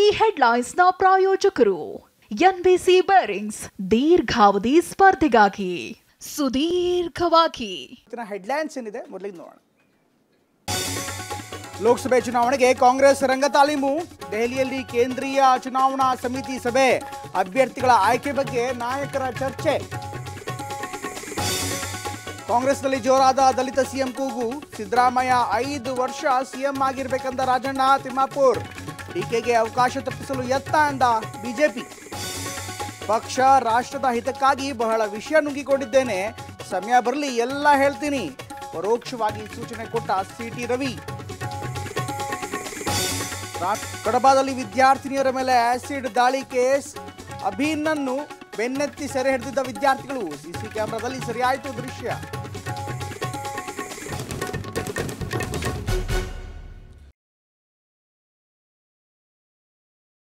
ಈ ಹೆಡ್ಲೈನ್ಸ್ನ ಪ್ರಾಯೋಜಕರು NBC bearings ದೀರ್ಘಾವಧಿ ಸ್ಪರ್ಧೆಗಾಗಿ ಸುದೀರ್ಘವಾಗಿ. ಹೆಡ್ಲೈನ್ಸ್ ಏನಿದೆ ಮೊದಲಿಗೆ ನೋಡೋಣ. ಲೋಕಸಭೆ ಚುನಾವಣೆಗೆ ಕಾಂಗ್ರೆಸ್ ರಂಗ ತಾಲೀಮು. ದೆಹಲಿಯಲ್ಲಿ ಕೇಂದ್ರೀಯ ಚುನಾವಣಾ ಸಮಿತಿ ಸಭೆ. ಅಭ್ಯರ್ಥಿಗಳ ಆಯ್ಕೆ ಬಗ್ಗೆ ನಾಯಕರ ಚರ್ಚೆ. ಕಾಂಗ್ರೆಸ್ನಲ್ಲಿ ಜೋರಾದ ದಲಿತ ಸಿಎಂ ಕೂಗು. ಸಿದ್ದರಾಮಯ್ಯ 5 ವರ್ಷ ಸಿಎಂ ಆಗಿರ್ಬೇಕಂದ ರಾಜಣ್ಣ ತಿಮ್ಮಾಪುರ್. ಟೀಕೆಗೆ ಅವಕಾಶ ತಪ್ಪಿಸಲು ಯತ್ನ ಎಂದ ಬಿಜೆಪಿ. ಪಕ್ಷ ರಾಷ್ಟ್ರದ ಹಿತಕ್ಕಾಗಿ ಬಹಳ ವಿಷಯ ನುಂಗಿಕೊಂಡಿದ್ದೇನೆ, ಸಮಯ ಬರಲಿ ಎಲ್ಲ ಹೇಳ್ತೀನಿ, ಪರೋಕ್ಷವಾಗಿ ಸೂಚನೆ ಕೊಟ್ಟ ಸಿಟಿ ರವಿ. ಕಡಬದಲ್ಲಿ ವಿದ್ಯಾರ್ಥಿನಿಯರ ಮೇಲೆ ಆಸಿಡ್ ದಾಳಿ ಕೇಸ್. ಅಭಿನನ್ನು ಬೆನ್ನತ್ತಿ ಸೆರೆ ಹಿಡಿದಿದ್ದ ವಿದ್ಯಾರ್ಥಿಗಳು. ಸಿಸಿ ಕ್ಯಾಮೆರಾದಲ್ಲಿ ಸೆರೆಯಾಯಿತು ದೃಶ್ಯ.